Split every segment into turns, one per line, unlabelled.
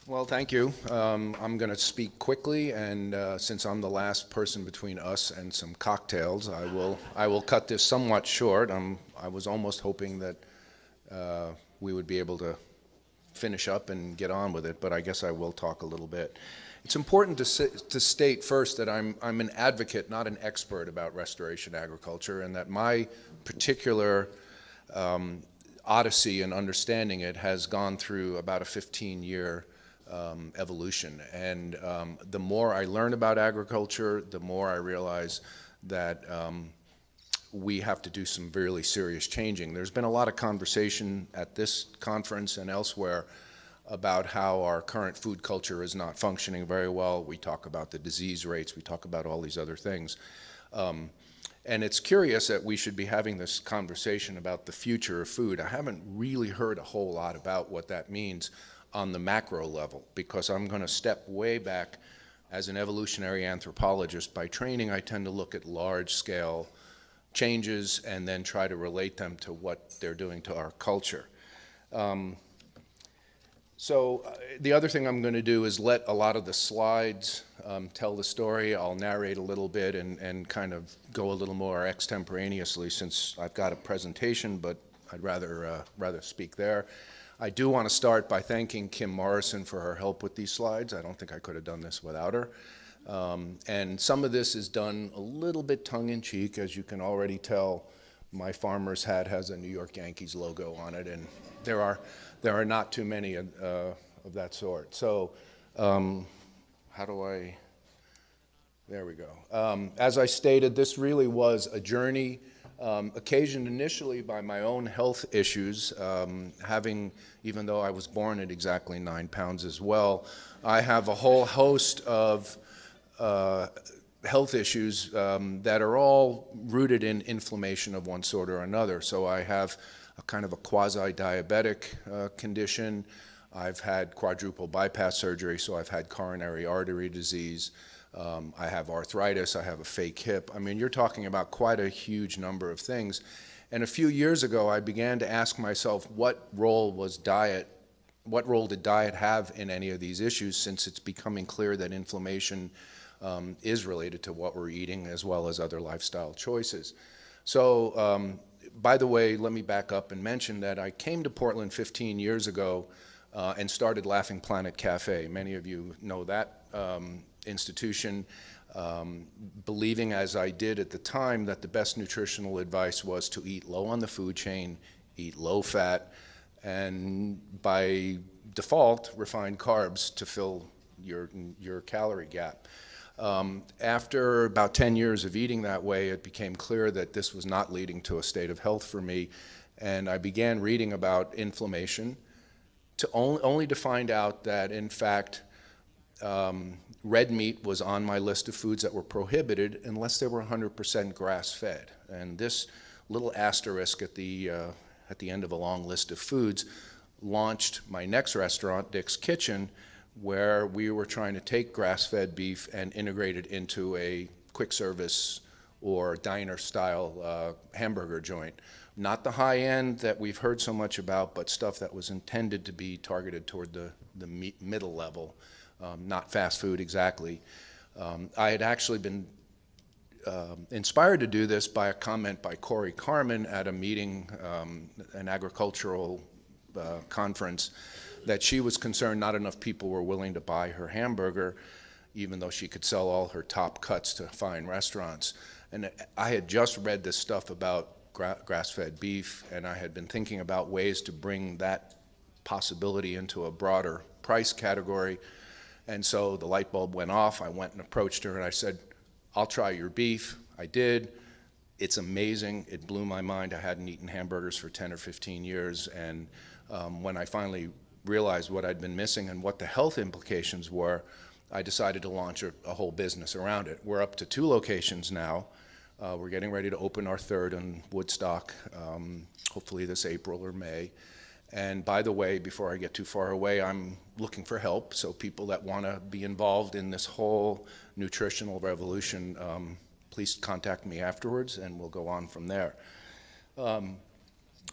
Well, thank you. I'm going to speak quickly, and since I'm the last person between us and some cocktails, I will cut this somewhat short. I was almost hoping that we would be able to finish up and get on with it, but I guess I will talk a little bit. It's important to state first that I'm an advocate, not an expert about restoration agriculture, and that my particular odyssey in understanding it has gone through about a 15-year evolution. And the more I learn about agriculture, the more I realize that we have to do some really serious changing. There's been a lot of conversation at this conference and elsewhere about how our current food culture is not functioning very well. We talk about the disease rates, we talk about all these other things. And it's curious that we should be having this conversation about the future of food. I haven't really heard a whole lot about what that means on the macro level, because I'm going to step way back. As an evolutionary anthropologist by training, I tend to look at large-scale changes and then try to relate them to what they're doing to our culture. The other thing I'm going to do is let a lot of the slides tell the story. I'll narrate a little bit and kind of go a little more extemporaneously, since I've got a presentation, but I'd rather speak there. I do want to start by thanking Kim Morrison for her help with these slides. I don't think I could have done this without her. And some of this is done a little bit tongue-in-cheek. As you can already tell, my farmer's hat has a New York Yankees logo on it, and there are not too many of that sort. So how do I, there we go. As I stated, this really was a journey occasioned initially by my own health issues, even though I was born at exactly 9 pounds as well, I have a whole host of health issues that are all rooted in inflammation of one sort or another. So I have a kind of a quasi-diabetic condition. I've had quadruple bypass surgery, so I've had coronary artery disease. I have arthritis, I have a fake hip. I mean, you're talking about quite a huge number of things. And a few years ago, I began to ask myself, what role did diet have in any of these issues, since it's becoming clear that inflammation is related to what we're eating as well as other lifestyle choices. So, by the way, let me back up and mention that I came to Portland 15 years ago and started Laughing Planet Cafe. Many of you know that institution, believing as I did at the time that the best nutritional advice was to eat low on the food chain, eat low fat, and by default, refined carbs to fill your calorie gap. After about 10 years of eating that way, it became clear that this was not leading to a state of health for me, and I began reading about inflammation only to find out that, in fact, red meat was on my list of foods that were prohibited unless they were 100% grass-fed. And this little asterisk at the end of a long list of foods launched my next restaurant, Dick's Kitchen, where we were trying to take grass-fed beef and integrate it into a quick service or diner-style hamburger joint. Not the high end that we've heard so much about, but stuff that was intended to be targeted toward the middle level, not fast food exactly. I had actually been inspired to do this by a comment by Corey Carmen at a meeting, an agricultural conference, that she was concerned not enough people were willing to buy her hamburger, even though she could sell all her top cuts to fine restaurants. And I had just read this stuff about grass-fed beef, and I had been thinking about ways to bring that possibility into a broader price category. And so the light bulb went off. I went and approached her and I said, I'll try your beef. I did. It's amazing. It blew my mind. I hadn't eaten hamburgers for 10 or 15 years. And when I finally realized what I'd been missing and what the health implications were, I decided to launch a whole business around it. We're up to 2 locations now. We're getting ready to open our 3rd in Woodstock, hopefully this April or May. And by the way, before I get too far away, I'm looking for help. So people that want to be involved in this whole nutritional revolution, please contact me afterwards and we'll go on from there.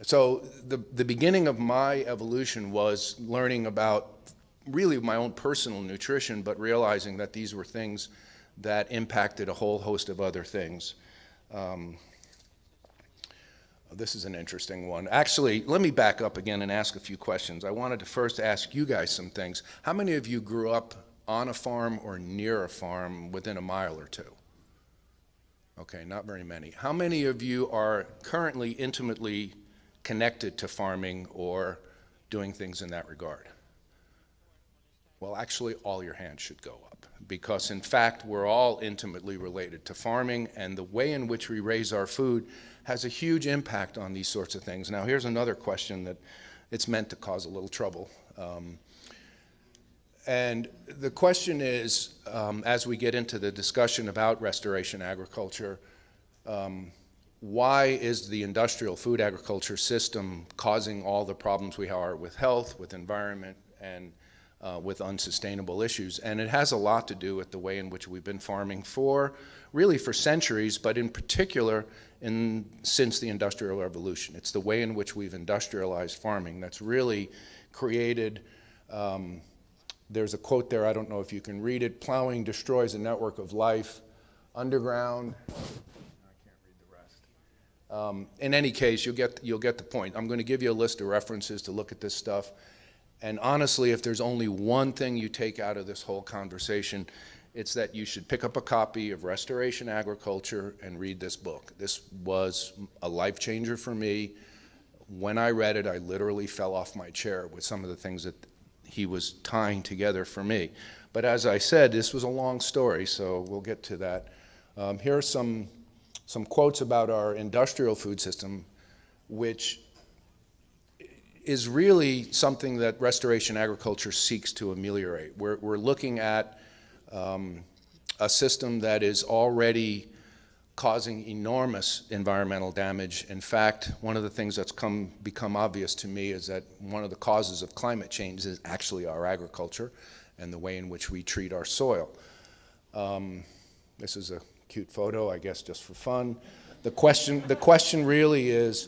So the beginning of my evolution was learning about really my own personal nutrition, but realizing that these were things that impacted a whole host of other things. This is an interesting one. Actually, let me back up again and ask a few questions. I wanted to first ask you guys some things. How many of you grew up on a farm or near a farm within a mile or two? Okay, not very many. How many of you are currently intimately connected to farming or doing things in that regard? Well, actually, all your hands should go up, because in fact, we're all intimately related to farming, and the way in which we raise our food has a huge impact on these sorts of things. Now, here's another question that it's meant to cause a little trouble. And the question is, as we get into the discussion about restoration agriculture, why is the industrial food agriculture system causing all the problems we have with health, with environment, and with unsustainable issues? And it has a lot to do with the way in which we've been farming really for centuries, but in particular since the Industrial Revolution. It's the way in which we've industrialized farming that's really created, there's a quote there, I don't know if you can read it: "Plowing destroys a network of life underground." I can't read the rest. In any case, you'll get the point. I'm going to give you a list of references to look at this stuff. And honestly, if there's only one thing you take out of this whole conversation, it's that you should pick up a copy of Restoration Agriculture and read this book. This was a life changer for me. When I read it, I literally fell off my chair with some of the things that he was tying together for me. But as I said, this was a long story, so we'll get to that. Here are some quotes about our industrial food system, which is really something that restoration agriculture seeks to ameliorate. We're looking at a system that is already causing enormous environmental damage. In fact, one of the things that's become obvious to me is that one of the causes of climate change is actually our agriculture and the way in which we treat our soil. This is a cute photo, I guess, just for fun. The question really is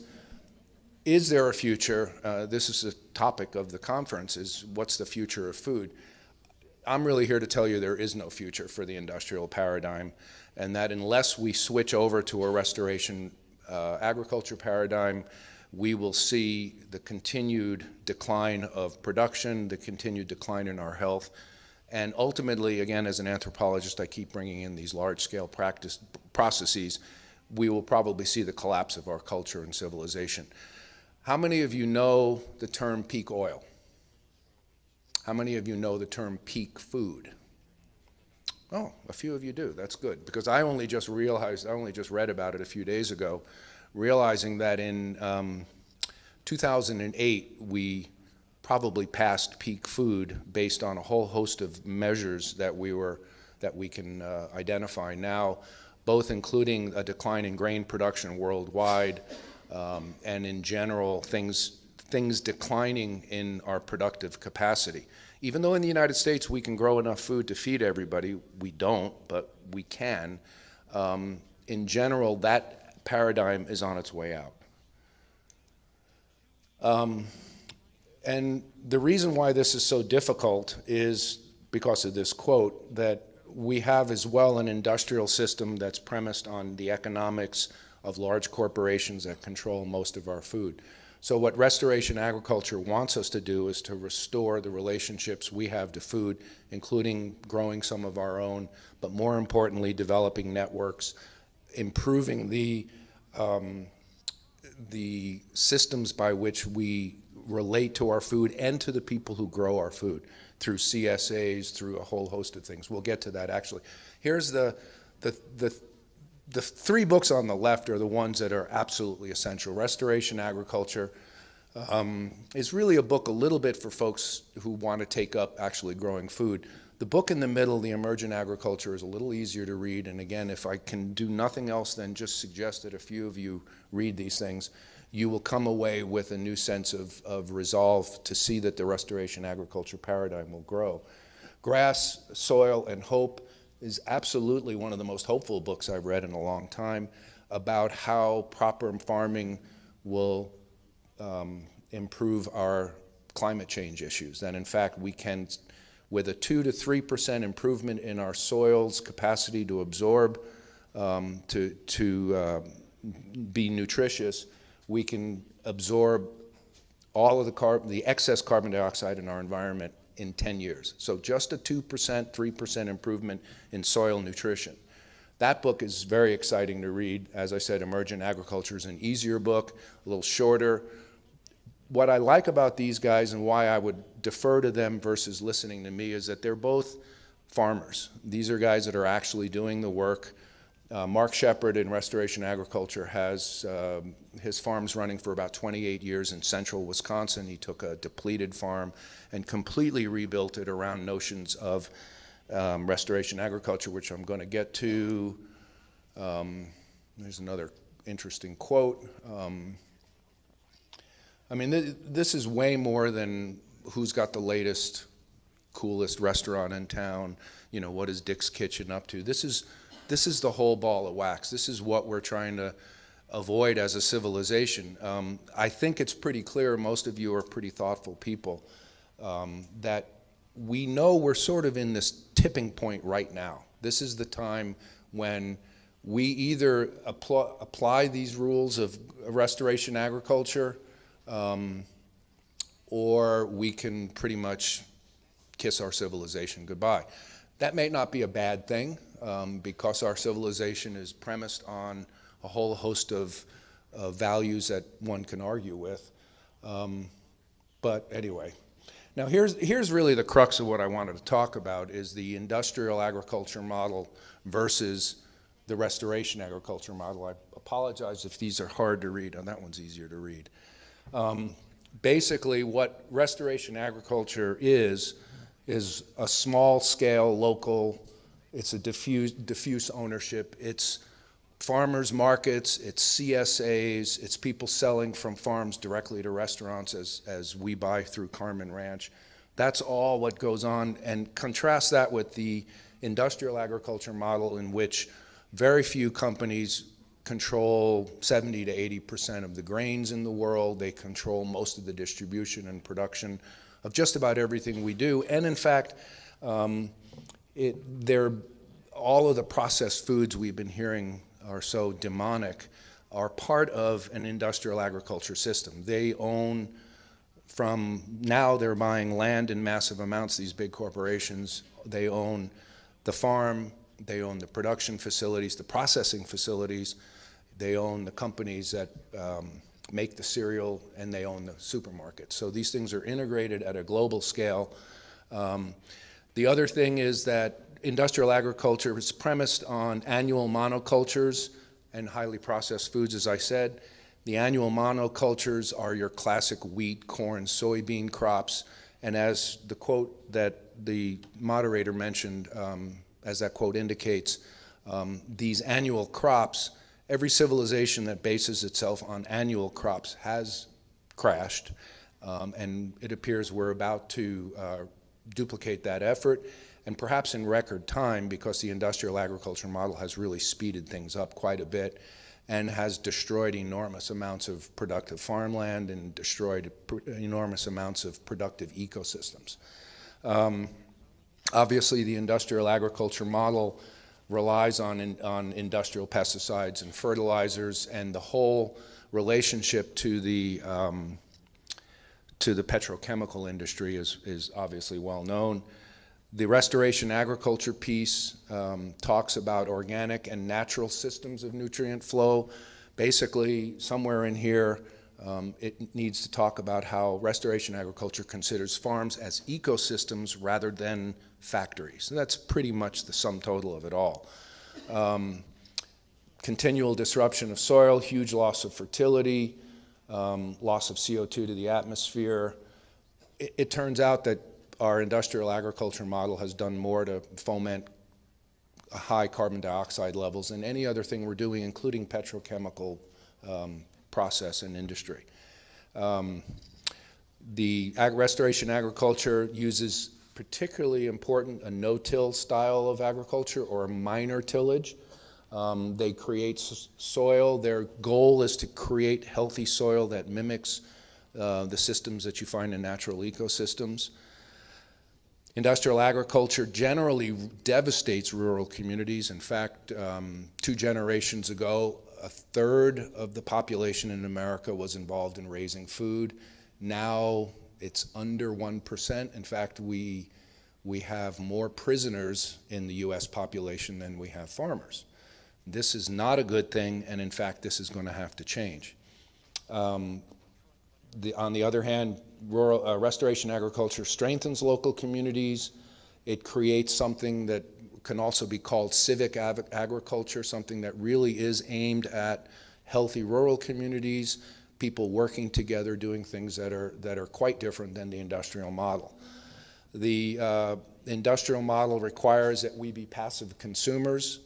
there a future? This is the topic of the conference, is what's the future of food? I'm really here to tell you there is no future for the industrial paradigm, and that unless we switch over to a restoration agriculture paradigm, we will see the continued decline of production, the continued decline in our health, and ultimately, again, as an anthropologist, I keep bringing in these large-scale processes, we will probably see the collapse of our culture and civilization. How many of you know the term peak oil? How many of you know the term peak food? Oh, a few of you do. That's good, because I only just read about it a few days ago, realizing that in 2008 we probably passed peak food based on a whole host of measures that we can identify now, both including a decline in grain production worldwide, and in general things declining in our productive capacity. Even though in the United States we can grow enough food to feed everybody, we don't, but we can. In general, that paradigm is on its way out. And the reason why this is so difficult is because of this quote, that we have as well an industrial system that's premised on the economics of large corporations that control most of our food. So what restoration agriculture wants us to do is to restore the relationships we have to food, including growing some of our own, but more importantly, developing networks, improving the systems by which we relate to our food and to the people who grow our food through CSAs, through a whole host of things. We'll get to that actually. Here's the three books on the left are the ones that are absolutely essential. Restoration Agriculture is really a book a little bit for folks who want to take up actually growing food. The book in the middle, The Emergent Agriculture, is a little easier to read. And again, if I can do nothing else than just suggest that a few of you read these things, you will come away with a new sense of resolve to see that the restoration agriculture paradigm will grow. Grass, Soil, and Hope is absolutely one of the most hopeful books I've read in a long time about how proper farming will improve our climate change issues. That in fact we can, with a 2 to 3% improvement in our soil's capacity to absorb, to be nutritious, we can absorb all of the excess carbon dioxide in our environment in 10 years. So just a 2%, 3% improvement in soil nutrition. That book is very exciting to read. As I said, Emergent Agriculture is an easier book, a little shorter. What I like about these guys and why I would defer to them versus listening to me is that they're both farmers. These are guys that are actually doing the work. Mark Shepard in Restoration Agriculture has his farms running for about 28 years in central Wisconsin. He took a depleted farm and completely rebuilt it around notions of restoration agriculture, which I'm going to get to. There's another interesting quote. I mean, this is way more than who's got the latest, coolest restaurant in town. You know, what is Dick's Kitchen up to? This is the whole ball of wax. This is what we're trying to avoid as a civilization. I think it's pretty clear, most of you are pretty thoughtful people, that we know we're sort of in this tipping point right now. This is the time when we either apply these rules of restoration agriculture, or we can pretty much kiss our civilization goodbye. That may not be a bad thing, because our civilization is premised on a whole host of values that one can argue with. But anyway, now here's really the crux of what I wanted to talk about, is the industrial agriculture model versus the restoration agriculture model. I apologize if these are hard to read. Oh, that one's easier to read. Basically, what restoration agriculture is a small-scale, local, it's a diffuse ownership. It's farmers markets, it's CSAs, it's people selling from farms directly to restaurants as we buy through Carmen Ranch. That's all what goes on, and contrast that with the industrial agriculture model, in which very few companies control 70 to 80% of the grains in the world. They control most of the distribution and production of just about everything we do. And in fact, all of the processed foods we've been hearing are so demonic are part of an industrial agriculture system. They own, now they're buying land in massive amounts, these big corporations. They own the farm, they own the production facilities, the processing facilities, they own the companies that make the cereal, and they own the supermarkets. So these things are integrated at a global scale. The other thing is that industrial agriculture is premised on annual monocultures and highly processed foods, as I said. The annual monocultures are your classic wheat, corn, soybean crops, and as the quote that the moderator mentioned, as that quote indicates, these annual crops, every civilization that bases itself on annual crops has crashed, and it appears we're about to duplicate that effort, and perhaps in record time, because the industrial agriculture model has really speeded things up quite a bit and has destroyed enormous amounts of productive farmland and destroyed enormous amounts of productive ecosystems. Obviously, the industrial agriculture model relies on industrial pesticides and fertilizers, and the whole relationship to the petrochemical industry is obviously well known. The restoration agriculture piece talks about organic and natural systems of nutrient flow. Basically, somewhere in here, it needs to talk about how restoration agriculture considers farms as ecosystems rather than factories. And that's pretty much the sum total of it all. Continual disruption of soil, huge loss of fertility, loss of CO2 to the atmosphere. It turns out that our industrial agriculture model has done more to foment high carbon dioxide levels than any other thing we're doing, including petrochemical process and industry. The restoration agriculture uses particularly important a no-till style of agriculture, or a minor tillage. They create soil. Their goal is to create healthy soil that mimics the systems that you find in natural ecosystems. Industrial agriculture generally devastates rural communities. In fact, 2 generations ago, a third of the population in America was involved in raising food. Now it's under 1%. In fact, we have more prisoners in the US population than we have farmers. This is not a good thing, and in fact, this is going to have to change. On the other hand, restoration agriculture strengthens local communities. It creates something that can also be called civic agriculture, something that really is aimed at healthy rural communities, people working together, doing things that are quite different than the industrial model. The industrial model requires that we be passive consumers,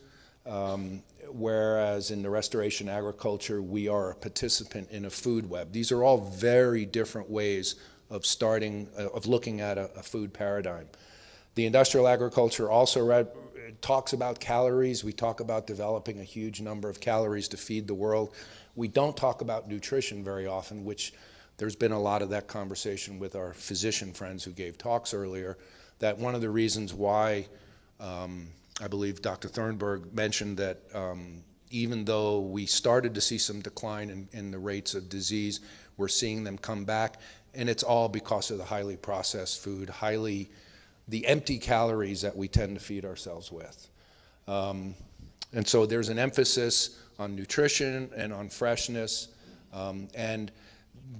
whereas in the restoration agriculture, we are a participant in a food web. These are all very different ways of looking at a food paradigm. The industrial agriculture also talks about calories. We talk about developing a huge number of calories to feed the world. We don't talk about nutrition very often, which there's been a lot of that conversation with our physician friends who gave talks earlier, that one of the reasons why I believe Dr. Thornburg mentioned that even though we started to see some decline in the rates of disease, we're seeing them come back, and it's all because of the highly processed food, the empty calories that we tend to feed ourselves with. And so there's an emphasis on nutrition and on freshness, and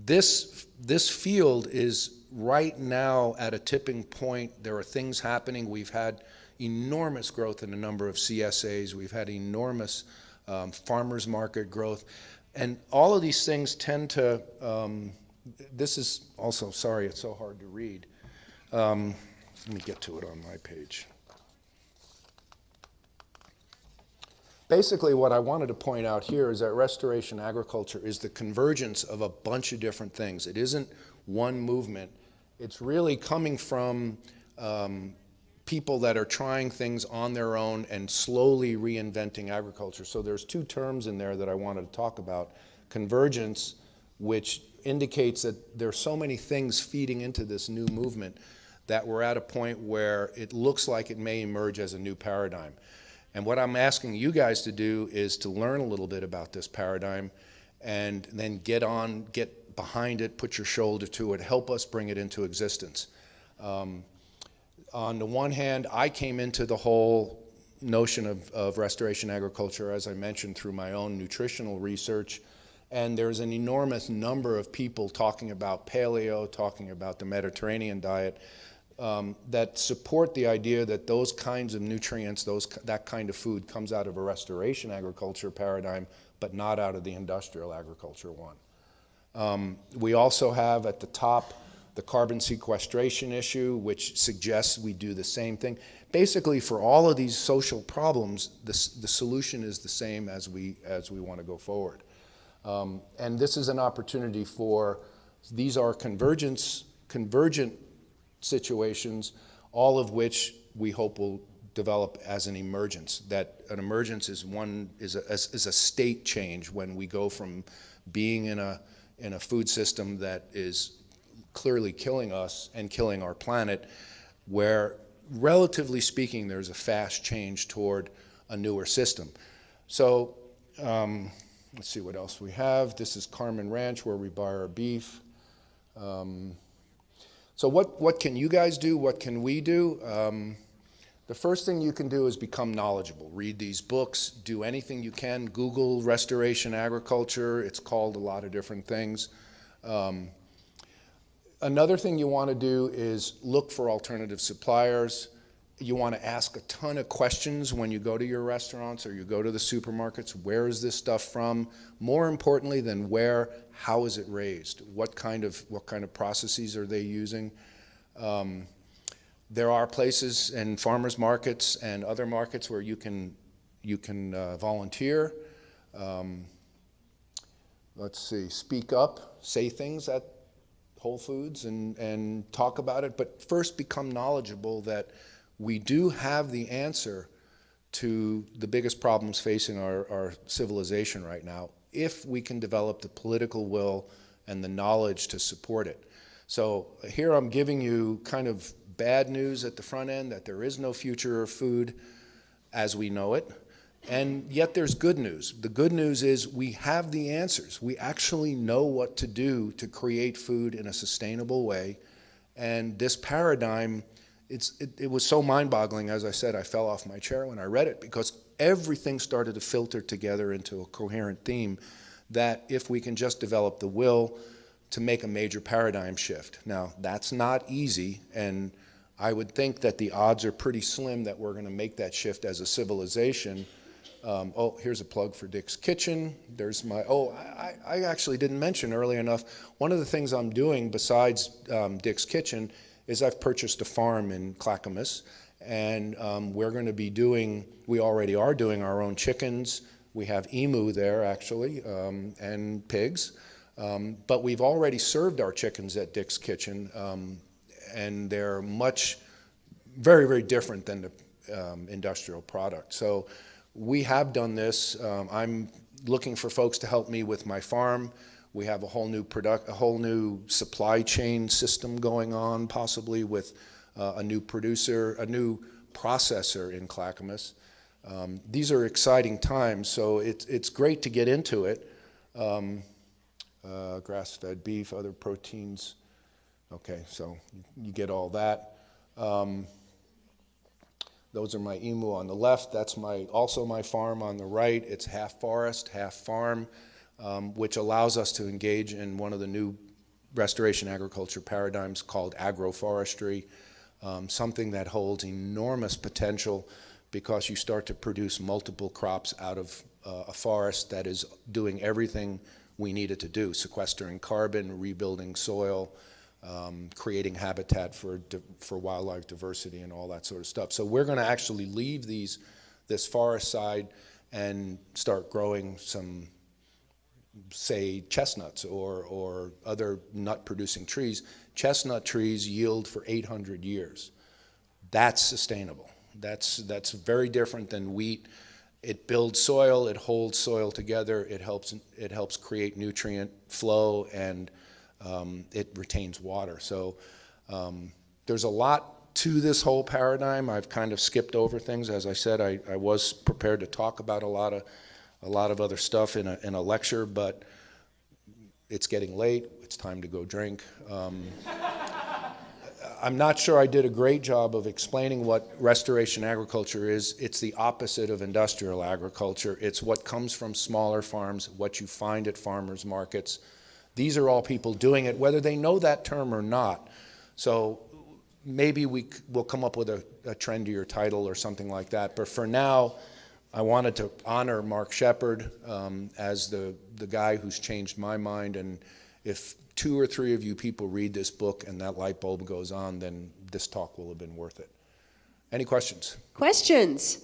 this field is right now at a tipping point. There are things happening. We've had enormous growth in the number of CSAs. We've had enormous farmers market growth. And all of these things tend to, this is also, sorry, it's so hard to read. Let me get to it on my page. Basically, what I wanted to point out here is that restoration agriculture is the convergence of a bunch of different things. It isn't one movement. It's really coming from people that are trying things on their own and slowly reinventing agriculture. So there's 2 terms in there that I wanted to talk about. Convergence, which indicates that there's so many things feeding into this new movement that we're at a point where it looks like it may emerge as a new paradigm. And what I'm asking you guys to do is to learn a little bit about this paradigm and then get behind it, put your shoulder to it, help us bring it into existence. On the one hand, I came into the whole notion of restoration agriculture, as I mentioned, through my own nutritional research, and there's an enormous number of people talking about paleo, talking about the Mediterranean diet, that support the idea that those kinds of nutrients, that kind of food comes out of a restoration agriculture paradigm, but not out of the industrial agriculture one. We also have at the top the carbon sequestration issue, which suggests we do the same thing. Basically, for all of these social problems, the solution is the same as we want to go forward. And this is an opportunity these are convergent situations, all of which we hope will develop as an emergence. That an emergence is a state change when we go from being in a food system that is clearly killing us and killing our planet, where relatively speaking there's a fast change toward a newer system. So let's see what else we have. This is Carmen Ranch, where we buy our beef. So what can you guys do? What can we do? The first thing you can do is become knowledgeable. Read these books, do anything you can. Google restoration agriculture. It's called a lot of different things. Another thing you want to do is look for alternative suppliers. You want to ask a ton of questions when you go to your restaurants or you go to the supermarkets. Where is this stuff from? More importantly than where, how is it raised? What kind of processes are they using? There are places and farmers markets and other markets where you can volunteer. Let's see, speak up, say things at Whole Foods and talk about it, but first become knowledgeable that we do have the answer to the biggest problems facing our civilization right now if we can develop the political will and the knowledge to support it. So here I'm giving you kind of bad news at the front end, that there is no future of food as we know it. And yet there's good news. The good news is we have the answers. We actually know what to do to create food in a sustainable way. And this paradigm, it was so mind-boggling. As I said, I fell off my chair when I read it, because everything started to filter together into a coherent theme that if we can just develop the will to make a major paradigm shift. Now, that's not easy, and I would think that the odds are pretty slim that we're going to make that shift as a civilization. Oh, here's a plug for Dick's Kitchen. There's my, I actually didn't mention early enough, one of the things I'm doing besides Dick's Kitchen is I've purchased a farm in Clackamas, and we're going to be doing, we already are doing our own chickens. We have emu there, actually, and pigs. But we've already served our chickens at Dick's Kitchen, and they're very, very different than the supply product. So we have done this. I'm looking for folks to help me with my farm. We have a whole new supply chain system going on, possibly with a new producer, a new processor in Clackamas. These are exciting times, so it's great to get into it. Grass-fed beef, other proteins. Okay, so you get all that. Those are my emu on the left. That's also my farm on the right. It's half forest, half farm, which allows us to engage in one of the new restoration agriculture paradigms called agroforestry, something that holds enormous potential because you start to produce multiple crops out of a forest that is doing everything we need it to do, sequestering carbon, rebuilding soil, creating habitat for wildlife diversity and all that sort of stuff. So we're going to actually leave this forest side and start growing some, say, chestnuts or other nut-producing trees. Chestnut trees yield for 800 years. That's sustainable. That's very different than wheat. It builds soil, it holds soil together, it helps create nutrient flow, and it retains water. So there's a lot to this whole paradigm. I've kind of skipped over things. As I said, I was prepared to talk about a lot of other stuff in a lecture, but it's getting late. It's time to go drink. I'm not sure I did a great job of explaining what restoration agriculture is. It's the opposite of industrial agriculture. It's what comes from smaller farms, what you find at farmers markets. These are all people doing it, whether they know that term or not. So maybe we'll come up with a trendier title or something like that. But for now, I wanted to honor Mark Shepard as the guy who's changed my mind. And if 2 or 3 of you people read this book and that light bulb goes on, then this talk will have been worth it. Any questions?
Questions?